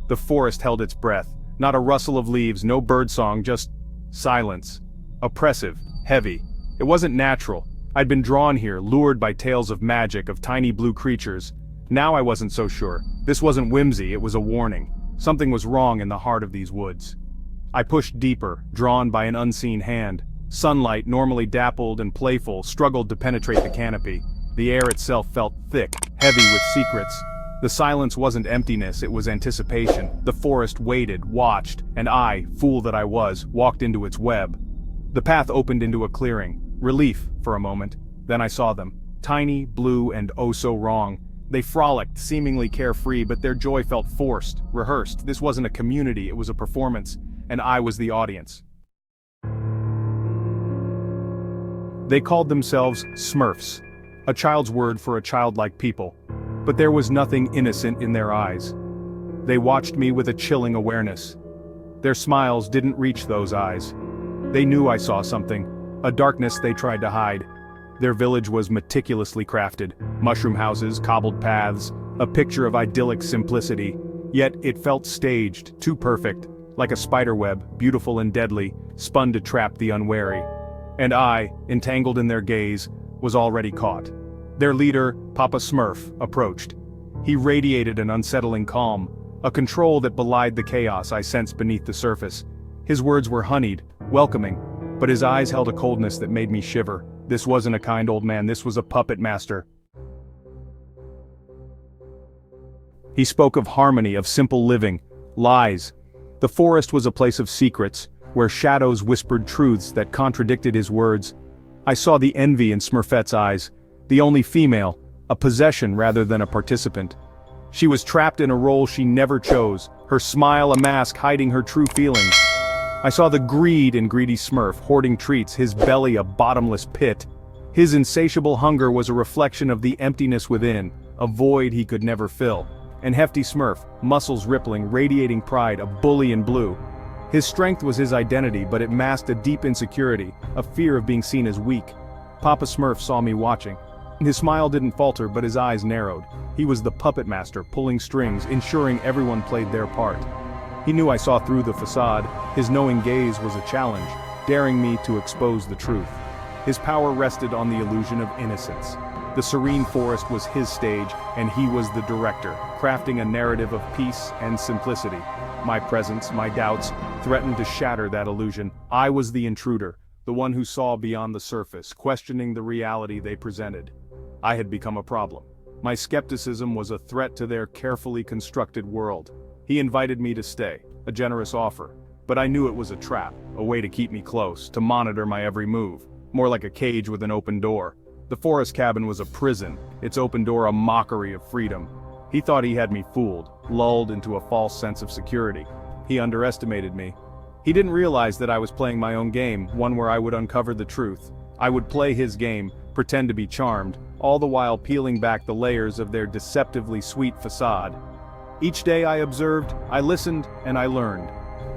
The forest held its breath. Not a rustle of leaves, no birdsong, just silence. Oppressive, heavy. It wasn't natural. I'd been drawn here, lured by tales of magic, of tiny blue creatures. Now I wasn't so sure. This wasn't whimsy, it was a warning. Something was wrong in the heart of these woods. I pushed deeper, drawn by an unseen hand. Sunlight, normally dappled and playful, struggled to penetrate the canopy. The air itself felt thick, heavy with secrets. The silence wasn't emptiness, it was anticipation. The forest waited, watched, and I, fool that I was, walked into its web. The path opened into a clearing. Relief, for a moment. Then I saw them. Tiny, blue, and oh so wrong. They frolicked, seemingly carefree, but their joy felt forced, rehearsed. This wasn't a community, it was a performance, and I was the audience. They called themselves Smurfs, a child's word for a childlike people. But there was nothing innocent in their eyes. They watched me with a chilling awareness. Their smiles didn't reach those eyes. They knew I saw something, a darkness they tried to hide. Their village was meticulously crafted, mushroom houses, cobbled paths, a picture of idyllic simplicity. Yet it felt staged, too perfect, like a spiderweb, beautiful and deadly, spun to trap the unwary. And I, entangled in their gaze, was already caught. Their leader, Papa Smurf, approached. He radiated an unsettling calm, a control that belied the chaos I sensed beneath the surface. His words were honeyed, welcoming, but his eyes held a coldness that made me shiver. This wasn't a kind old man, this was a puppet master. He spoke of harmony, of simple living, lies. The forest was a place of secrets, where shadows whispered truths that contradicted his words. I saw the envy in Smurfette's eyes. The only female, a possession rather than a participant. She was trapped in a role she never chose, her smile a mask hiding her true feelings. I saw the greed in greedy Smurf, hoarding treats, his belly a bottomless pit. His insatiable hunger was a reflection of the emptiness within, a void he could never fill. And hefty Smurf, muscles rippling, radiating pride, a bully in blue. His strength was his identity, but it masked a deep insecurity, a fear of being seen as weak. Papa Smurf saw me watching. His smile didn't falter, but his eyes narrowed. He was the puppet master, pulling strings, ensuring everyone played their part. He knew I saw through the facade. His knowing gaze was a challenge, daring me to expose the truth. His power rested on the illusion of innocence. The serene forest was his stage, and he was the director, crafting a narrative of peace and simplicity. My presence, my doubts, threatened to shatter that illusion. I was the intruder, the one who saw beyond the surface, questioning the reality they presented. I had become a problem. My skepticism was a threat to their carefully constructed world. He invited me to stay, a generous offer. But I knew it was a trap, a way to keep me close, to monitor my every move. More like a cage with an open door. The forest cabin was a prison, its open door a mockery of freedom. He thought he had me fooled, lulled into a false sense of security. He underestimated me. He didn't realize that I was playing my own game, one where I would uncover the truth. I would play his game, pretend to be charmed, all the while peeling back the layers of their deceptively sweet facade. Each day I observed, I listened, and I learned.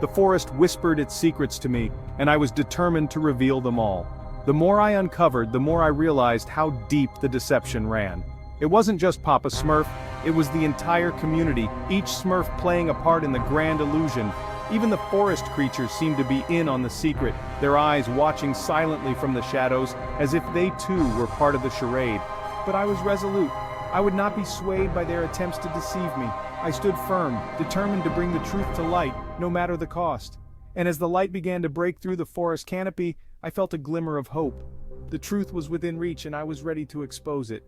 The forest whispered its secrets to me, and I was determined to reveal them all. The more I uncovered, the more I realized how deep the deception ran. It wasn't just Papa Smurf, it was the entire community, each Smurf playing a part in the grand illusion. Even the forest creatures seemed to be in on the secret, their eyes watching silently from the shadows, as if they too were part of the charade. But I was resolute. I would not be swayed by their attempts to deceive me. I stood firm, determined to bring the truth to light, no matter the cost. And as the light began to break through the forest canopy, I felt a glimmer of hope. The truth was within reach, and I was ready to expose it.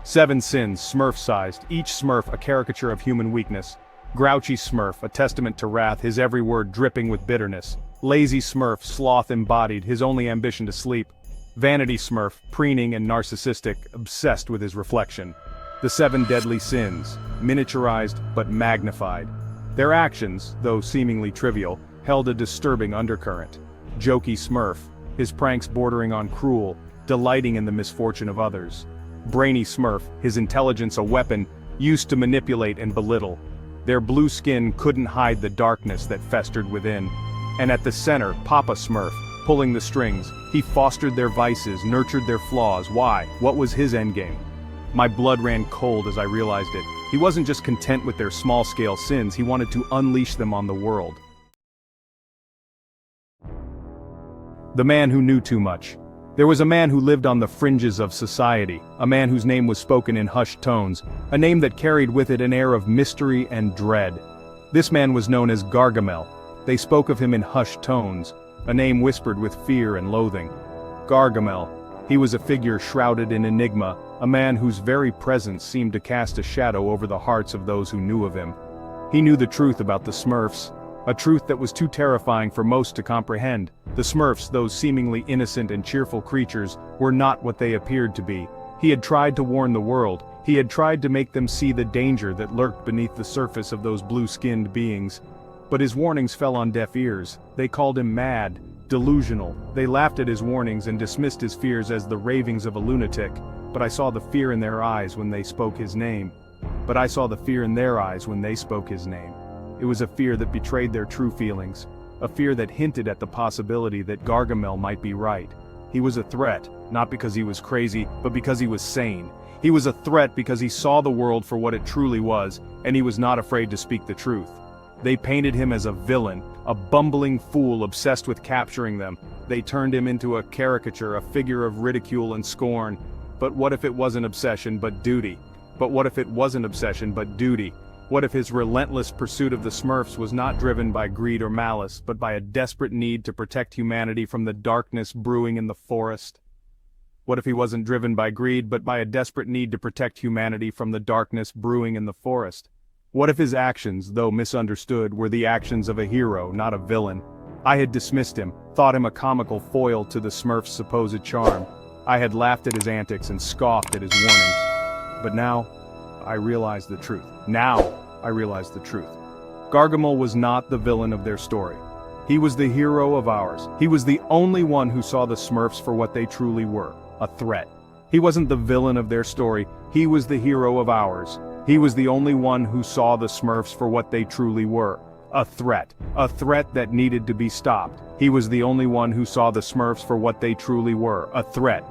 7 sins, Smurf-sized, each Smurf a caricature of human weakness. Grouchy Smurf, a testament to wrath, his every word dripping with bitterness. Lazy Smurf, sloth embodied, his only ambition to sleep. Vanity Smurf, preening and narcissistic, obsessed with his reflection. The 7 deadly sins, miniaturized but magnified. Their actions, though seemingly trivial, held a disturbing undercurrent. Jokey Smurf, his pranks bordering on cruel, delighting in the misfortune of others. Brainy Smurf, his intelligence a weapon, used to manipulate and belittle. Their blue skin couldn't hide the darkness that festered within. And at the center, Papa Smurf, pulling the strings, he fostered their vices, nurtured their flaws. Why? What was his endgame? My blood ran cold as I realized it. He wasn't just content with their small-scale sins, he wanted to unleash them on the world. The man who knew too much. There was a man who lived on the fringes of society, a man whose name was spoken in hushed tones, a name that carried with it an air of mystery and dread. This man was known as Gargamel. They spoke of him in hushed tones, a name whispered with fear and loathing. Gargamel. He was a figure shrouded in enigma, a man whose very presence seemed to cast a shadow over the hearts of those who knew of him. He knew the truth about the Smurfs, a truth that was too terrifying for most to comprehend. The Smurfs, those seemingly innocent and cheerful creatures, were not what they appeared to be. He had tried to warn the world, he had tried to make them see the danger that lurked beneath the surface of those blue-skinned beings. But his warnings fell on deaf ears. They called him mad, delusional. They laughed at his warnings and dismissed his fears as the ravings of a lunatic. But I saw the fear in their eyes when they spoke his name. But I saw the fear in their eyes when they spoke his name. It was a fear that betrayed their true feelings. A fear that hinted at the possibility that Gargamel might be right. He was a threat, not because he was crazy, but because he was sane. He was a threat because he saw the world for what it truly was, and he was not afraid to speak the truth. They painted him as a villain, a bumbling fool obsessed with capturing them. They turned him into a caricature, a figure of ridicule and scorn. But what if it wasn't obsession but duty? But what if it wasn't obsession but duty? What if his relentless pursuit of the Smurfs was not driven by greed or malice, but by a desperate need to protect humanity from the darkness brewing in the forest? What if he wasn't driven by greed, but by a desperate need to protect humanity from the darkness brewing in the forest? What if his actions, though misunderstood, were the actions of a hero, not a villain? I had dismissed him, thought him a comical foil to the Smurf's supposed charm. I had laughed at his antics and scoffed at his warnings. But now, I realized the truth. Gargamel was not the villain of their story. He was the hero of ours. He was the only one who saw the Smurfs for what they truly were, a threat. He wasn't the villain of their story, he was the hero of ours. He was the only one who saw the Smurfs for what they truly were, a threat that needed to be stopped. He was the only one who saw the Smurfs for what they truly were, a threat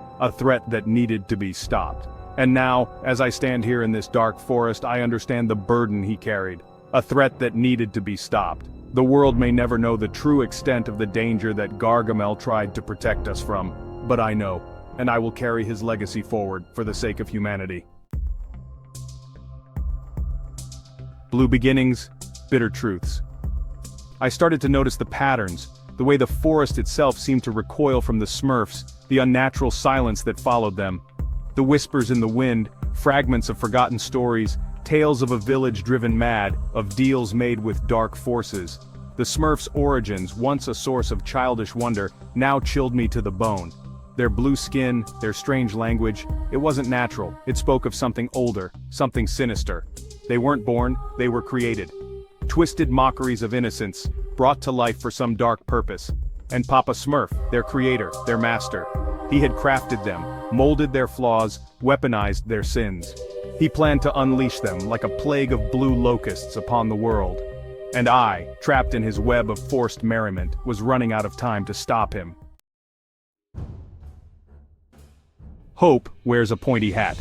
that needed to be stopped. And now, as I stand here in this dark forest, I understand the burden he carried, a threat that needed to be stopped. The world may never know the true extent of the danger that Gargamel tried to protect us from, but I know, and I will carry his legacy forward for the sake of humanity. Blue beginnings, bitter truths. I started to notice the patterns, the way the forest itself seemed to recoil from the Smurfs, the unnatural silence that followed them. The whispers in the wind, fragments of forgotten stories, tales of a village driven mad, of deals made with dark forces. The Smurfs' origins, once a source of childish wonder, now chilled me to the bone. Their blue skin, their strange language, it wasn't natural, it spoke of something older, something sinister. They weren't born, they were created. Twisted mockeries of innocence, brought to life for some dark purpose. And Papa Smurf, their creator, their master. He had crafted them, molded their flaws, weaponized their sins. He planned to unleash them like a plague of blue locusts upon the world. And I, trapped in his web of forced merriment, was running out of time to stop him. Hope wears a pointy hat.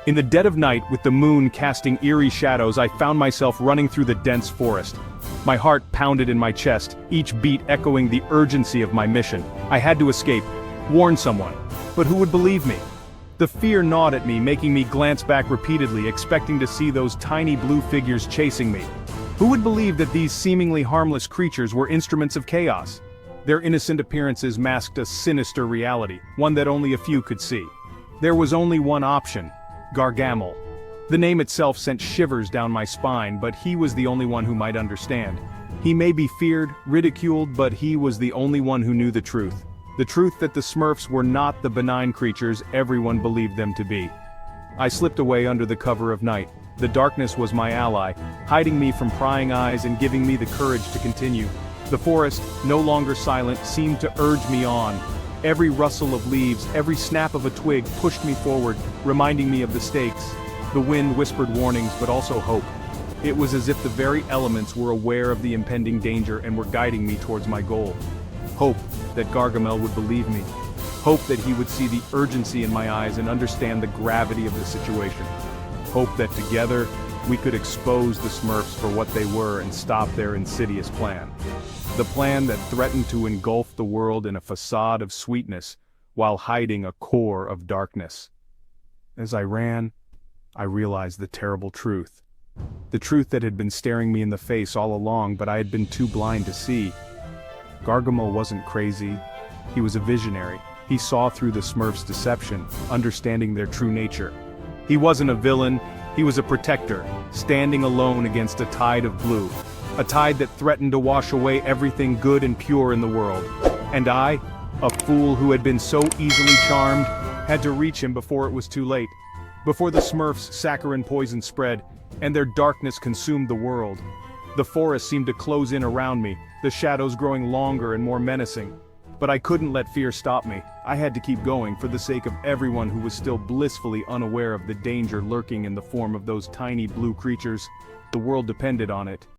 In the dead of night, with the moon casting eerie shadows, I found myself running through the dense forest. My heart pounded in my chest, each beat echoing the urgency of my mission. I had to escape, warn someone. But who would believe me? The fear gnawed at me, making me glance back repeatedly, expecting to see those tiny blue figures chasing me. Who would believe that these seemingly harmless creatures were instruments of chaos? Their innocent appearances masked a sinister reality, one that only a few could see. There was only one option: Gargamel. The name itself sent shivers down my spine, but he was the only one who might understand. He may be feared, ridiculed, but he was the only one who knew the truth. The truth that the Smurfs were not the benign creatures everyone believed them to be. I slipped away under the cover of night. The darkness was my ally, hiding me from prying eyes and giving me the courage to continue. The forest, no longer silent, seemed to urge me on. Every rustle of leaves, every snap of a twig pushed me forward, reminding me of the stakes. The wind whispered warnings, but also hope. It was as if the very elements were aware of the impending danger and were guiding me towards my goal. Hope that Gargamel would believe me. Hope that he would see the urgency in my eyes and understand the gravity of the situation. Hope that together, we could expose the Smurfs for what they were and stop their insidious plan. The plan that threatened to engulf the world in a facade of sweetness, while hiding a core of darkness. As I ran, I realized the terrible truth. The truth that had been staring me in the face all along, but I had been too blind to see. Gargamel wasn't crazy. He was a visionary. He saw through the Smurfs' deception, understanding their true nature. He wasn't a villain, he was a protector, standing alone against a tide of blue. A tide that threatened to wash away everything good and pure in the world. And I, a fool who had been so easily charmed, had to reach him before it was too late. Before the Smurfs' saccharine poison spread, and their darkness consumed the world. The forest seemed to close in around me, the shadows growing longer and more menacing. But I couldn't let fear stop me. I had to keep going for the sake of everyone who was still blissfully unaware of the danger lurking in the form of those tiny blue creatures. The world depended on it.